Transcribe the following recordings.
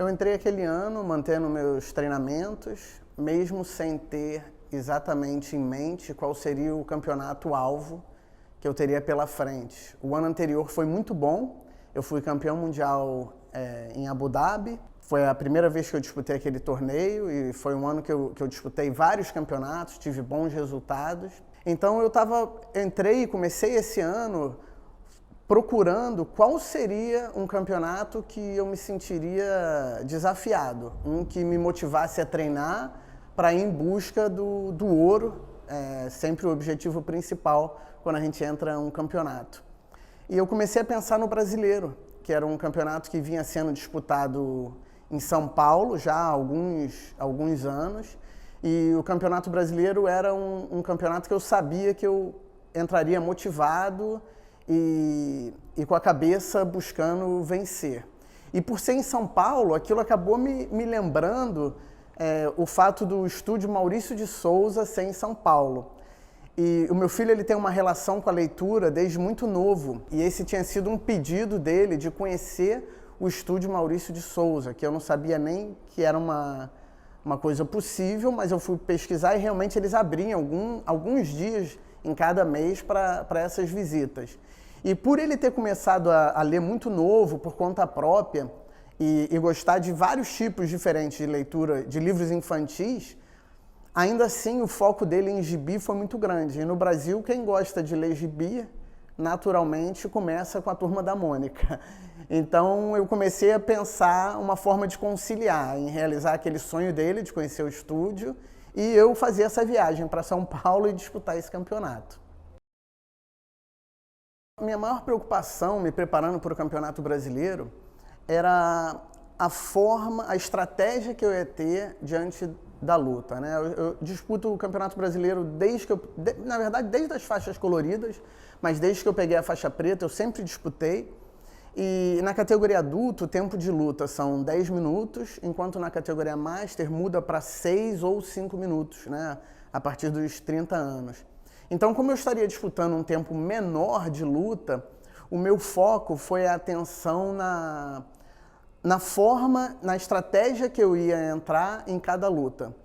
Eu entrei aquele ano mantendo meus treinamentos, mesmo sem ter exatamente em mente qual seria o campeonato-alvo que eu teria pela frente. O ano anterior foi muito bom, eu fui campeão mundial em Abu Dhabi, foi a primeira vez que eu disputei aquele torneio e foi um ano que eu disputei vários campeonatos, tive bons resultados. Então entrei e comecei esse ano procurando qual seria um campeonato que eu me sentiria desafiado, um que me motivasse a treinar para ir em busca do ouro, sempre o objetivo principal quando a gente entra em um campeonato. E eu comecei a pensar no brasileiro, que era um campeonato que vinha sendo disputado em São Paulo já há alguns anos, e o campeonato brasileiro era um campeonato que eu sabia que eu entraria motivado e com a cabeça buscando vencer. E por ser em São Paulo, aquilo acabou me lembrando o fato do estúdio Maurício de Souza ser em São Paulo. E o meu filho ele tem uma relação com a leitura desde muito novo, e esse tinha sido um pedido dele de conhecer o estúdio Maurício de Souza, que eu não sabia nem que era uma coisa possível, mas eu fui pesquisar e realmente eles abriam alguns dias em cada mês para essas visitas. E por ele ter começado a ler muito novo, por conta própria, e gostar de vários tipos diferentes de leitura, de livros infantis, ainda assim o foco dele em gibi foi muito grande. E no Brasil, quem gosta de ler gibi, naturalmente começa com a Turma da Mônica. Então eu comecei a pensar uma forma de conciliar, em realizar aquele sonho dele de conhecer o estúdio, e eu fazer essa viagem para São Paulo e disputar esse campeonato. Minha maior preocupação, me preparando para o Campeonato Brasileiro, era a estratégia que eu ia ter diante da luta, né? Eu disputo o Campeonato Brasileiro na verdade, desde as faixas coloridas, mas desde que eu peguei a faixa preta, eu sempre disputei. E na categoria adulto, o tempo de luta são 10 minutos, enquanto na categoria Master muda para 6 ou 5 minutos, né? A partir dos 30 anos. Então, como eu estaria disputando um tempo menor de luta, o meu foco foi a atenção na estratégia que eu ia entrar em cada luta.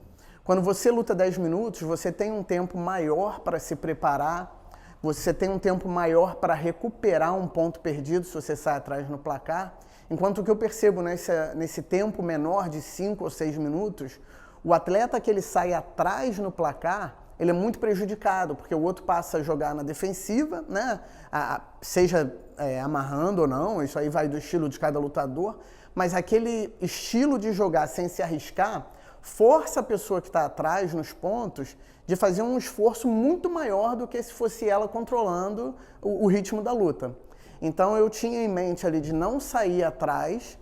Quando você luta 10 minutos, você tem um tempo maior para se preparar, você tem um tempo maior para recuperar um ponto perdido se você sai atrás no placar, enquanto o que eu percebo nesse tempo menor de 5 ou 6 minutos, o atleta que ele sai atrás no placar, ele é muito prejudicado, porque o outro passa a jogar na defensiva, né? Seja amarrando ou não, isso aí vai do estilo de cada lutador, mas aquele estilo de jogar sem se arriscar força a pessoa que está atrás nos pontos de fazer um esforço muito maior do que se fosse ela controlando o ritmo da luta. Então eu tinha em mente ali de não sair atrás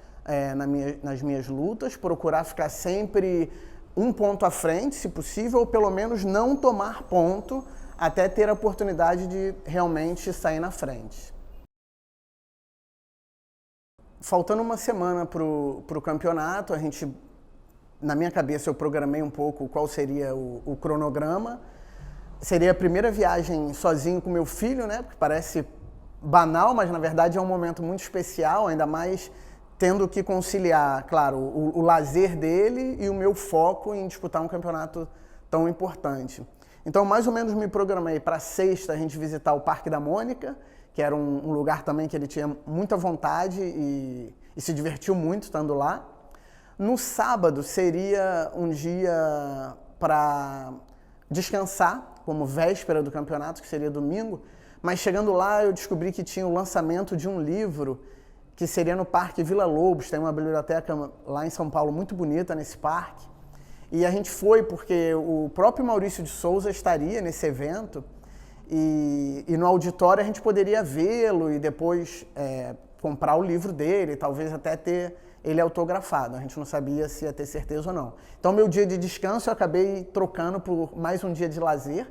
nas minhas lutas, procurar ficar sempre um ponto à frente, se possível, ou pelo menos não tomar ponto até ter a oportunidade de realmente sair na frente. Faltando uma semana para o campeonato, na minha cabeça eu programei um pouco qual seria o cronograma. Seria a primeira viagem sozinho com meu filho, né? Porque parece banal, mas na verdade é um momento muito especial, ainda mais tendo que conciliar, claro, o lazer dele e o meu foco em disputar um campeonato tão importante. Então, mais ou menos me programei para sexta a gente visitar o Parque da Mônica, que era um lugar também que ele tinha muita vontade e se divertiu muito estando lá. No sábado seria um dia para descansar, como véspera do campeonato, que seria domingo, mas chegando lá eu descobri que tinha o lançamento de um livro que seria no Parque Vila Lobos, tem uma biblioteca lá em São Paulo muito bonita nesse parque. E a gente foi porque o próprio Maurício de Souza estaria nesse evento e no auditório a gente poderia vê-lo e depois comprar o livro dele, talvez até ter ele autografado. A gente não sabia se ia ter certeza ou não. Então, meu dia de descanso eu acabei trocando por mais um dia de lazer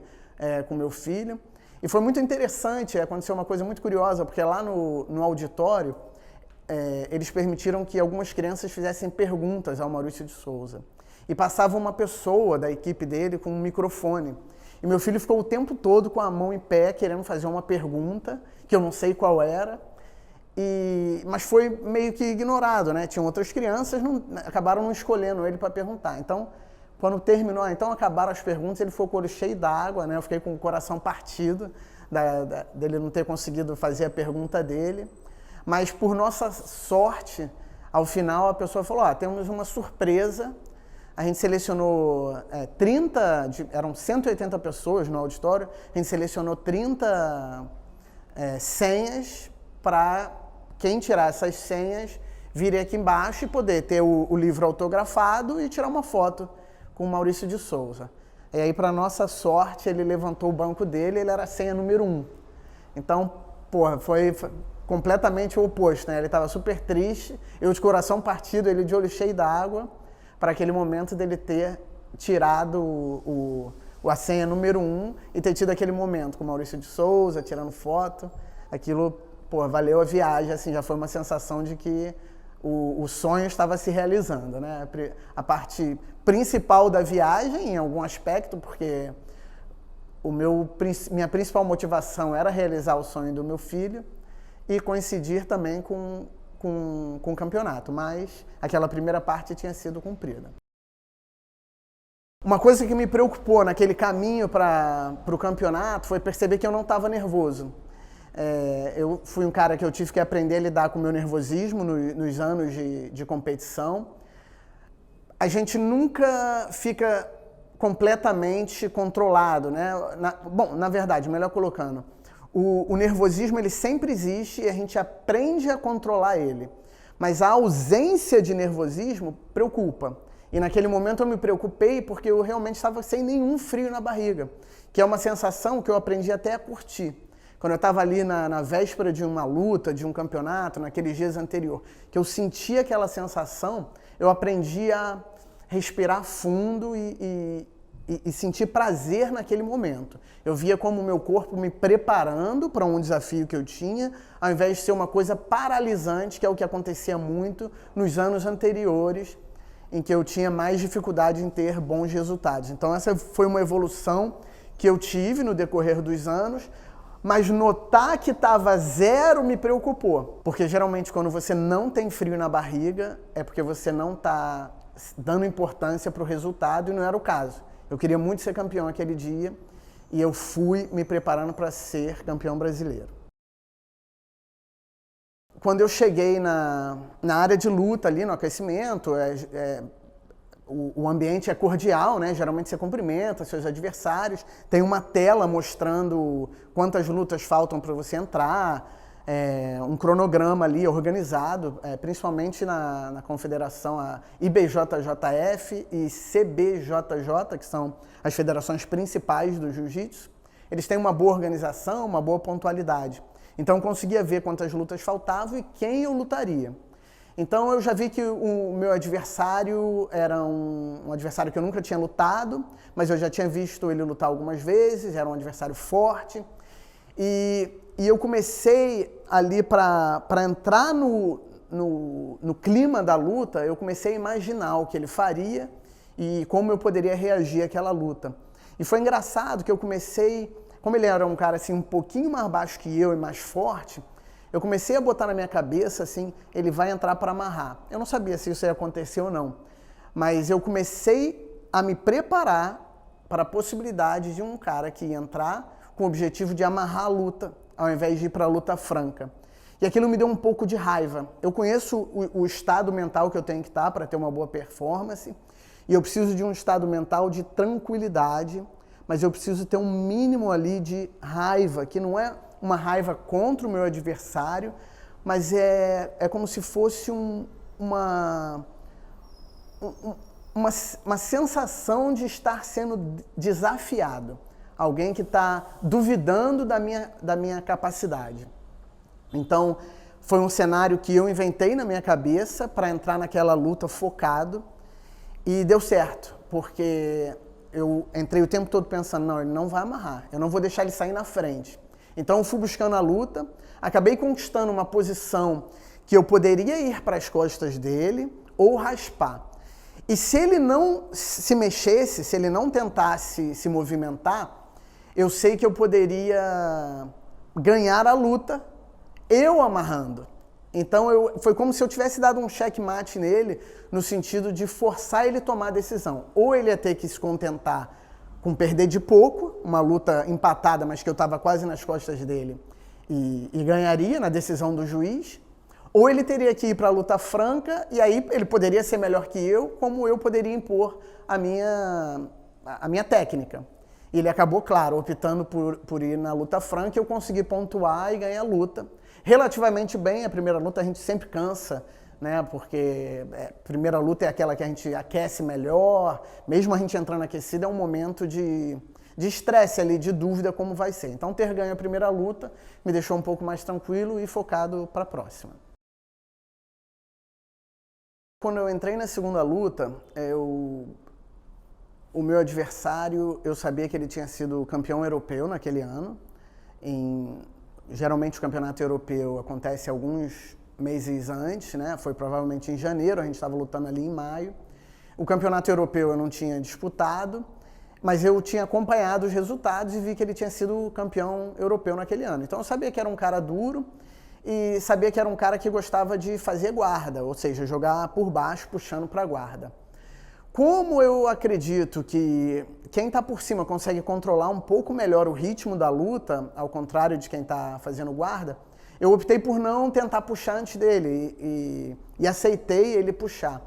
com meu filho. E foi muito interessante, aconteceu uma coisa muito curiosa, porque lá no auditório, eles permitiram que algumas crianças fizessem perguntas ao Maurício de Souza. E passava uma pessoa da equipe dele com um microfone. E meu filho ficou o tempo todo com a mão em pé, querendo fazer uma pergunta, que eu não sei qual era. Mas foi meio que ignorado, né? Tinham outras crianças, acabaram não escolhendo ele para perguntar. Então, quando terminou, então acabaram as perguntas, ele ficou com o olho cheio d'água, né? Eu fiquei com o coração partido dele não ter conseguido fazer a pergunta dele. Mas, por nossa sorte, ao final a pessoa falou, temos uma surpresa. A gente selecionou 30, eram 180 pessoas no auditório, a gente selecionou 30 senhas para quem tirar essas senhas vir aqui embaixo e poder ter o livro autografado e tirar uma foto com o Maurício de Souza. E aí, para nossa sorte, ele levantou o banco dele, ele era a senha número 1. Então, foi completamente o oposto, né? Ele estava super triste, eu de coração partido, ele de olho cheio d'água, para aquele momento dele ter tirado a senha número 1 e ter tido aquele momento com o Maurício de Souza, tirando foto. Aquilo, valeu a viagem, assim, já foi uma sensação de que o sonho estava se realizando, né? A parte principal da viagem, em algum aspecto, porque minha principal motivação era realizar o sonho do meu filho e coincidir também com o campeonato, mas aquela primeira parte tinha sido cumprida. Uma coisa que me preocupou naquele caminho para o campeonato foi perceber que eu não estava nervoso. Eu fui um cara que eu tive que aprender a lidar com o meu nervosismo nos anos de competição. A gente nunca fica completamente controlado, né? Na verdade, melhor colocando, o nervosismo ele sempre existe e a gente aprende a controlar ele. Mas a ausência de nervosismo preocupa. E naquele momento eu me preocupei porque eu realmente estava sem nenhum frio na barriga, que é uma sensação que eu aprendi até a curtir. Quando eu estava ali na véspera de uma luta, de um campeonato, naqueles dias anteriores, que eu sentia aquela sensação, eu aprendi a respirar fundo e sentir prazer naquele momento. Eu via como o meu corpo me preparando para um desafio que eu tinha, ao invés de ser uma coisa paralisante, que é o que acontecia muito nos anos anteriores, em que eu tinha mais dificuldade em ter bons resultados. Então essa foi uma evolução que eu tive no decorrer dos anos, mas notar que estava 0 me preocupou, porque geralmente quando você não tem frio na barriga, é porque você não está dando importância para o resultado e não era o caso. Eu queria muito ser campeão aquele dia e eu fui me preparando para ser campeão brasileiro. Quando eu cheguei na área de luta ali, no aquecimento, o ambiente é cordial, né? Geralmente você cumprimenta seus adversários, tem uma tela mostrando quantas lutas faltam para você entrar, um cronograma ali organizado, principalmente na confederação a IBJJF e CBJJ, que são as federações principais do jiu-jitsu. Eles têm uma boa organização, uma boa pontualidade. Então eu conseguia ver quantas lutas faltavam e quem eu lutaria. Então eu já vi que o meu adversário era um adversário que eu nunca tinha lutado, mas eu já tinha visto ele lutar algumas vezes, era um adversário forte. E eu comecei ali para entrar no clima da luta, eu comecei a imaginar o que ele faria e como eu poderia reagir àquela luta. E foi engraçado que eu comecei, como ele era um cara assim um pouquinho mais baixo que eu e mais forte, eu comecei a botar na minha cabeça assim, ele vai entrar para amarrar. Eu não sabia se isso ia acontecer ou não, mas eu comecei a me preparar para a possibilidade de um cara que ia entrar com o objetivo de amarrar a luta, ao invés de ir para a luta franca. E aquilo me deu um pouco de raiva. Eu conheço o estado mental que eu tenho que estar para ter uma boa performance, e eu preciso de um estado mental de tranquilidade, mas eu preciso ter um mínimo ali de raiva, que não é uma raiva contra o meu adversário, mas é como se fosse uma sensação de estar sendo desafiado. Alguém que está duvidando da minha capacidade. Então, foi um cenário que eu inventei na minha cabeça para entrar naquela luta focado e deu certo, porque eu entrei o tempo todo pensando, não, ele não vai amarrar, eu não vou deixar ele sair na frente. Então eu fui buscando a luta, acabei conquistando uma posição que eu poderia ir para as costas dele ou raspar. E se ele não se mexesse, se ele não tentasse se movimentar, eu sei que eu poderia ganhar a luta eu amarrando. Então foi como se eu tivesse dado um checkmate nele, no sentido de forçar ele a tomar a decisão. Ou ele ia ter que se contentar com perder de pouco, uma luta empatada, mas que eu estava quase nas costas dele, e ganharia na decisão do juiz, ou ele teria que ir para a luta franca, e aí ele poderia ser melhor que eu, como eu poderia impor a minha técnica. E ele acabou, claro, optando por ir na luta franca, e eu consegui pontuar e ganhar a luta. Relativamente bem, a primeira luta a gente sempre cansa, né? Porque a primeira luta é aquela que a gente aquece melhor, mesmo a gente entrando aquecido, é um momento de estresse ali, de dúvida como vai ser. Então ter ganho a primeira luta me deixou um pouco mais tranquilo e focado para a próxima. Quando eu entrei na segunda luta, o meu adversário, eu sabia que ele tinha sido campeão europeu naquele ano. Geralmente o campeonato europeu acontece alguns meses antes, né? Foi provavelmente em janeiro, a gente estava lutando ali em maio. O campeonato europeu eu não tinha disputado, mas eu tinha acompanhado os resultados e vi que ele tinha sido campeão europeu naquele ano. Então eu sabia que era um cara duro e sabia que era um cara que gostava de fazer guarda, ou seja, jogar por baixo, puxando para a guarda. Como eu acredito que quem está por cima consegue controlar um pouco melhor o ritmo da luta, ao contrário de quem está fazendo guarda, eu optei por não tentar puxar antes dele e aceitei ele puxar.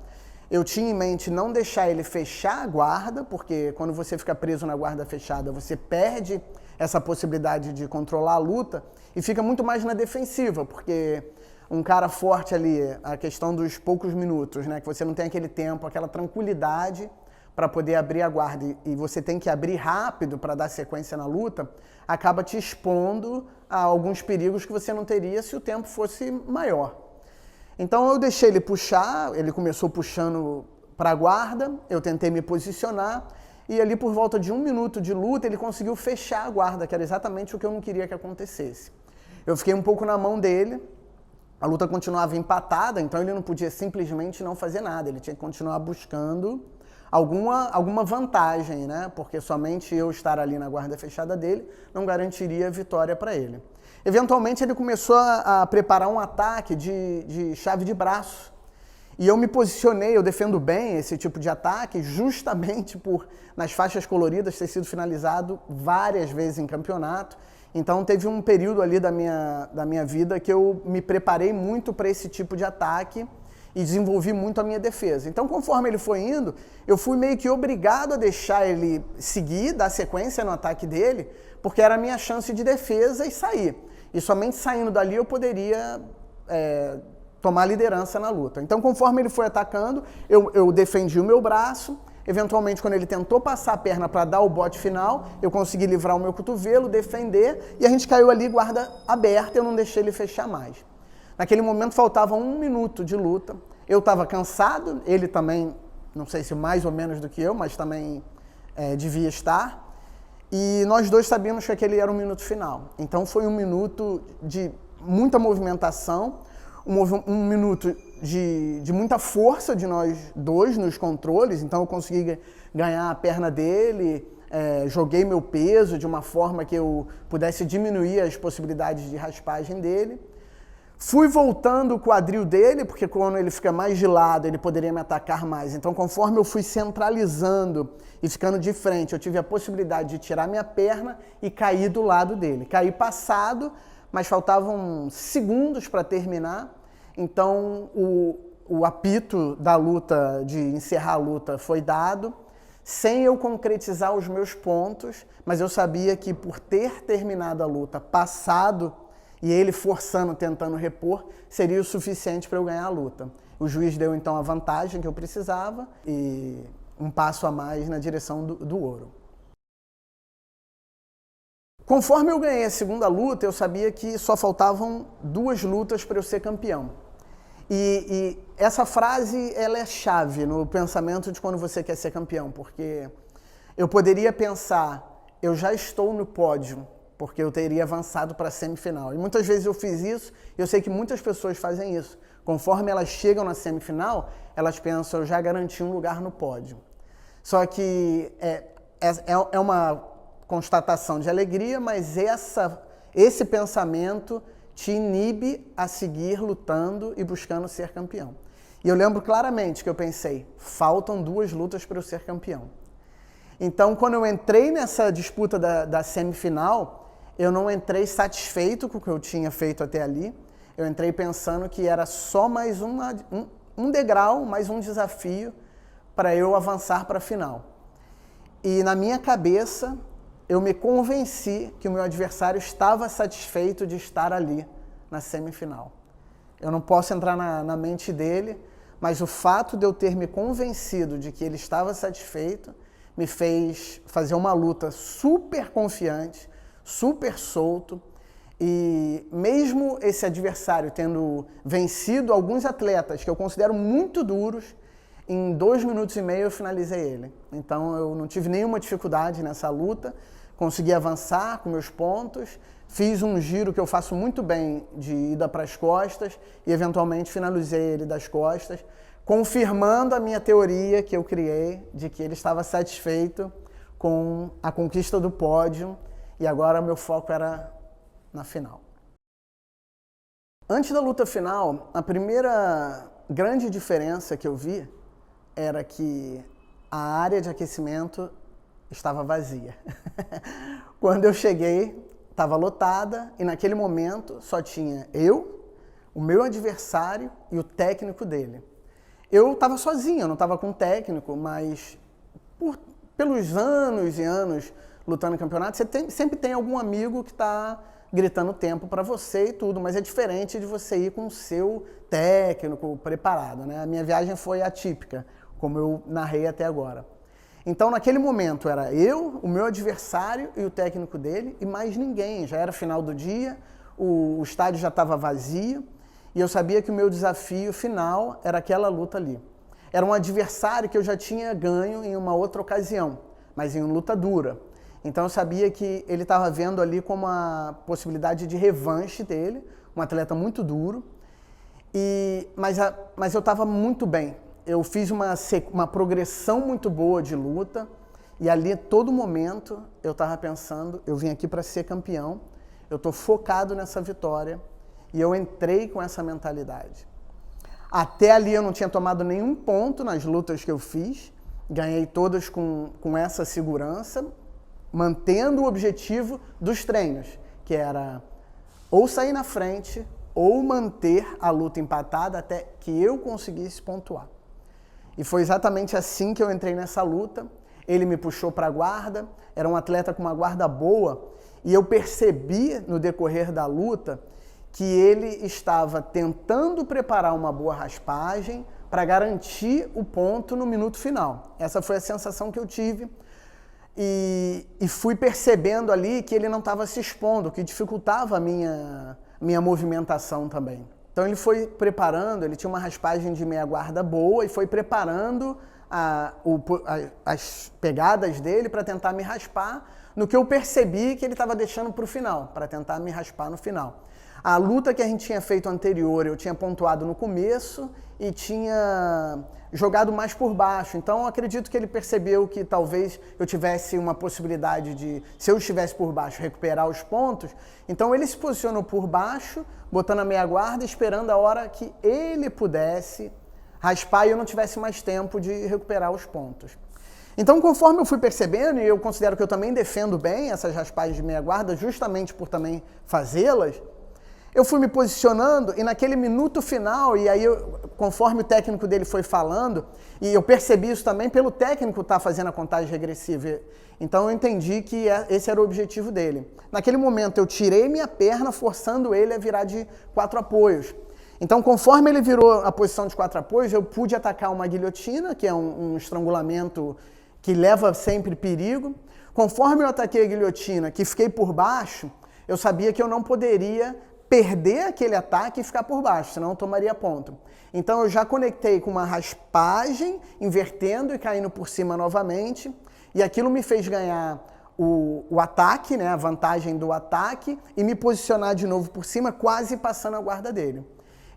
Eu tinha em mente não deixar ele fechar a guarda, porque quando você fica preso na guarda fechada, você perde essa possibilidade de controlar a luta e fica muito mais na defensiva, porque um cara forte ali, a questão dos poucos minutos, né, que você não tem aquele tempo, aquela tranquilidade para poder abrir a guarda e você tem que abrir rápido para dar sequência na luta, acaba te expondo a alguns perigos que você não teria se o tempo fosse maior. Então eu deixei ele puxar, ele começou puxando para a guarda, eu tentei me posicionar e ali por volta de 1 minuto de luta ele conseguiu fechar a guarda, que era exatamente o que eu não queria que acontecesse. Eu fiquei um pouco na mão dele, a luta continuava empatada, então ele não podia simplesmente não fazer nada, ele tinha que continuar buscando alguma vantagem, né? Porque somente eu estar ali na guarda fechada dele não garantiria vitória para ele. Eventualmente ele começou a preparar um ataque de chave de braço. E eu me posicionei, eu defendo bem esse tipo de ataque, justamente por, nas faixas coloridas, ter sido finalizado várias vezes em campeonato. Então teve um período ali da minha vida que eu me preparei muito para esse tipo de ataque e desenvolvi muito a minha defesa. Então conforme ele foi indo, eu fui meio que obrigado a deixar ele seguir, dar sequência no ataque dele, porque era a minha chance de defesa e sair. E somente saindo dali eu poderia tomar liderança na luta. Então conforme ele foi atacando, eu defendi o meu braço. Eventualmente, quando ele tentou passar a perna para dar o bote final, eu consegui livrar o meu cotovelo, defender, e a gente caiu ali, guarda aberta, eu não deixei ele fechar mais. Naquele momento, faltava 1 minuto de luta. Eu estava cansado, ele também, não sei se mais ou menos do que eu, mas também devia estar. E nós dois sabíamos que aquele era o minuto final. Então, foi 1 minuto de muita movimentação, um minuto de muita força de nós dois nos controles, então eu consegui ganhar a perna dele, joguei meu peso de uma forma que eu pudesse diminuir as possibilidades de raspagem dele. Fui voltando o quadril dele, porque quando ele fica mais de lado, ele poderia me atacar mais. Então, conforme eu fui centralizando e ficando de frente, eu tive a possibilidade de tirar minha perna e cair do lado dele. Caí passado, mas faltavam segundos para terminar. Então, o apito da luta, de encerrar a luta, foi dado, sem eu concretizar os meus pontos, mas eu sabia que por ter terminado a luta passado, e ele forçando, tentando repor, seria o suficiente para eu ganhar a luta. O juiz deu então a vantagem que eu precisava e um passo a mais na direção do ouro. Conforme eu ganhei a segunda luta, eu sabia que só faltavam 2 lutas para eu ser campeão. E essa frase, ela é chave no pensamento de quando você quer ser campeão, porque eu poderia pensar, eu já estou no pódio, porque eu teria avançado para a semifinal. E muitas vezes eu fiz isso, e eu sei que muitas pessoas fazem isso. Conforme elas chegam na semifinal, elas pensam, eu já garanti um lugar no pódio. Só que é uma constatação de alegria, mas esse pensamento te inibe a seguir lutando e buscando ser campeão. E eu lembro claramente que eu pensei, faltam 2 lutas para eu ser campeão. Então, quando eu entrei nessa disputa da semifinal, eu não entrei satisfeito com o que eu tinha feito até ali. Eu entrei pensando que era só mais um degrau, mais um desafio para eu avançar para a final. E na minha cabeça, eu me convenci que o meu adversário estava satisfeito de estar ali na semifinal. Eu não posso entrar na mente dele, mas o fato de eu ter me convencido de que ele estava satisfeito me fez fazer uma luta super confiante, super solto. E mesmo esse adversário tendo vencido alguns atletas que eu considero muito duros, em 2 minutos e meio eu finalizei ele. Então eu não tive nenhuma dificuldade nessa luta, consegui avançar com meus pontos, fiz um giro que eu faço muito bem de ida para as costas e eventualmente finalizei ele das costas, confirmando a minha teoria que eu criei de que ele estava satisfeito com a conquista do pódio e agora meu foco era na final. Antes da luta final, a primeira grande diferença que eu vi era que a área de aquecimento estava vazia. Quando eu cheguei, estava lotada e naquele momento só tinha eu, o meu adversário e o técnico dele. Eu estava sozinho, eu não estava com técnico, mas pelos anos e anos lutando em campeonato, sempre tem algum amigo que está gritando tempo para você e tudo, mas é diferente de você ir com o seu técnico preparado, né? A minha viagem foi atípica, como eu narrei até agora. Então, naquele momento, era eu, o meu adversário e o técnico dele, e mais ninguém. Já era final do dia, o estádio já estava vazio, e eu sabia que o meu desafio final era aquela luta ali. Era um adversário que eu já tinha ganho em uma outra ocasião, mas em uma luta dura. Então, eu sabia que ele estava vendo ali como a possibilidade de revanche dele, um atleta muito duro, mas eu estava muito bem. Eu fiz uma progressão muito boa de luta e ali, a todo momento, eu estava pensando, eu vim aqui para ser campeão, eu estou focado nessa vitória e eu entrei com essa mentalidade. Até ali eu não tinha tomado nenhum ponto nas lutas que eu fiz, ganhei todas com essa segurança, mantendo o objetivo dos treinos, que era ou sair na frente ou manter a luta empatada até que eu conseguisse pontuar. E foi exatamente assim que eu entrei nessa luta. Ele me puxou para a guarda, era um atleta com uma guarda boa, e eu percebi no decorrer da luta que ele estava tentando preparar uma boa raspagem para garantir o ponto no minuto final. Essa foi a sensação que eu tive e fui percebendo ali que ele não estava se expondo, que dificultava a minha movimentação também. Então ele foi preparando, ele tinha uma raspagem de meia guarda boa e foi preparando as pegadas dele para tentar me raspar, no que eu percebi que ele estava deixando para o final, para tentar me raspar no final. A luta que a gente tinha feito anterior, eu tinha pontuado no começo e tinha jogado mais por baixo. Então eu acredito que ele percebeu que talvez eu tivesse uma possibilidade de, se eu estivesse por baixo, recuperar os pontos. Então ele se posicionou por baixo, botando a meia guarda, esperando a hora que ele pudesse raspar e eu não tivesse mais tempo de recuperar os pontos. Então, conforme eu fui percebendo, e eu considero que eu também defendo bem essas raspagens de meia guarda, justamente por também fazê-las, eu fui me posicionando e naquele minuto final, e aí conforme o técnico dele foi falando, e eu percebi isso também pelo técnico estar fazendo a contagem regressiva, então eu entendi que esse era o objetivo dele. Naquele momento eu tirei minha perna, forçando ele a virar de 4 apoios. Então, conforme ele virou a posição de 4 apoios, eu pude atacar uma guilhotina, que é um estrangulamento que leva sempre perigo. Conforme eu ataquei a guilhotina, que fiquei por baixo, eu sabia que eu não poderia perder aquele ataque e ficar por baixo, senão eu tomaria ponto. Então eu já conectei com uma raspagem, invertendo e caindo por cima novamente, e aquilo me fez ganhar o ataque, né, a vantagem do ataque, e me posicionar de novo por cima, quase passando a guarda dele.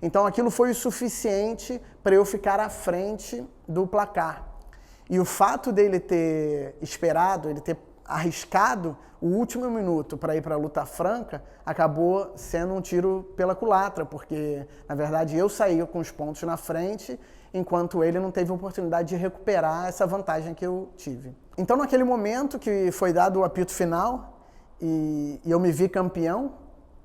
Então aquilo foi o suficiente para eu ficar à frente do placar. E o fato dele ter esperado, ele ter arriscado, o último minuto para ir para a luta franca acabou sendo um tiro pela culatra, porque, na verdade, eu saí com os pontos na frente, enquanto ele não teve a oportunidade de recuperar essa vantagem que eu tive. Então, naquele momento que foi dado o apito final e eu me vi campeão,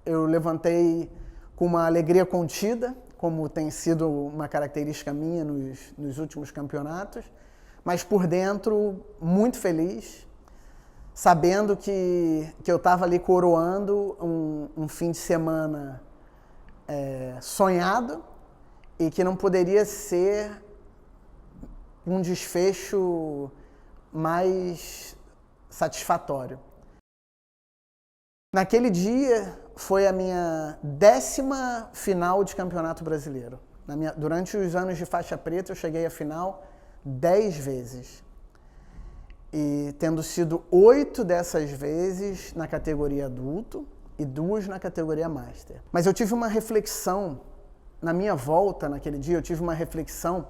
eu levantei com uma alegria contida, como tem sido uma característica minha nos últimos campeonatos, mas por dentro muito feliz, sabendo que eu estava ali coroando um fim de semana sonhado e que não poderia ser um desfecho mais satisfatório. Naquele dia foi a minha 10ª final de campeonato brasileiro. Durante os anos de faixa preta eu cheguei à final 10 vezes. E tendo sido 8 dessas vezes na categoria adulto e 2 na categoria master. Mas eu tive uma reflexão, na minha volta naquele dia, eu tive uma reflexão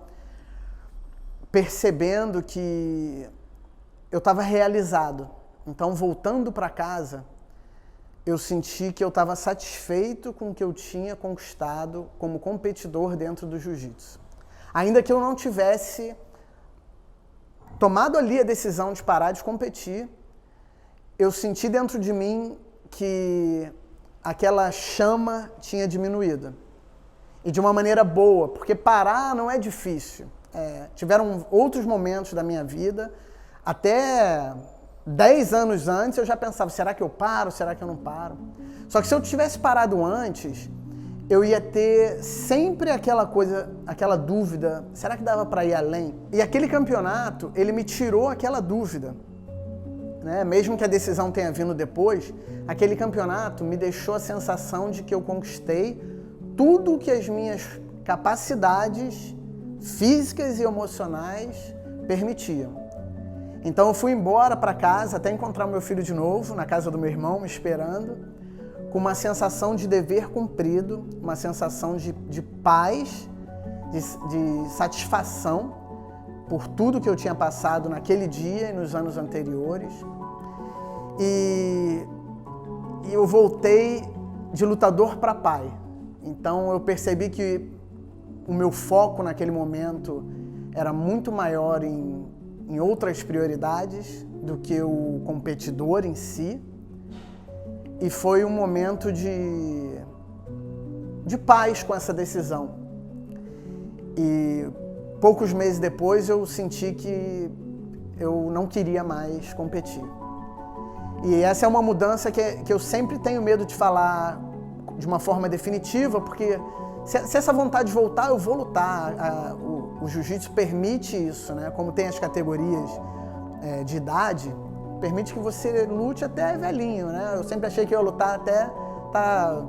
percebendo que eu estava realizado. Então, voltando para casa, eu senti que eu estava satisfeito com o que eu tinha conquistado como competidor dentro do jiu-jitsu. Ainda que eu não tivesse tomado ali a decisão de parar de competir, eu senti dentro de mim que aquela chama tinha diminuído. E de uma maneira boa, porque parar não é difícil. Tiveram outros momentos da minha vida, até 10 anos antes eu já pensava, será que eu paro, será que eu não paro? Só que se eu tivesse parado antes, eu ia ter sempre aquela coisa, aquela dúvida, será que dava para ir além? E aquele campeonato, ele me tirou aquela dúvida, né? Mesmo que a decisão tenha vindo depois, aquele campeonato me deixou a sensação de que eu conquistei tudo que as minhas capacidades físicas e emocionais permitiam. Então eu fui embora para casa até encontrar o meu filho de novo, na casa do meu irmão, me esperando, com uma sensação de dever cumprido, uma sensação de paz, de satisfação por tudo que eu tinha passado naquele dia e nos anos anteriores. E eu voltei de lutador para pai. Então eu percebi que o meu foco naquele momento era muito maior em outras prioridades do que o competidor em si. E foi um momento de paz com essa decisão. E poucos meses depois eu senti que eu não queria mais competir. E essa é uma mudança que eu sempre tenho medo de falar de uma forma definitiva, porque se essa vontade voltar, eu vou lutar. O jiu-jitsu permite isso, né? Como tem as categorias de idade, permite que você lute até velhinho, né? Eu sempre achei que eu ia lutar até tá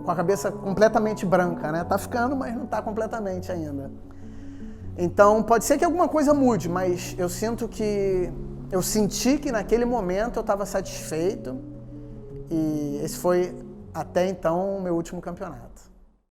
com a cabeça completamente branca, né? Tá ficando, mas não tá completamente ainda. Então, pode ser que alguma coisa mude, mas eu senti que naquele momento eu estava satisfeito e esse foi até então o meu último campeonato.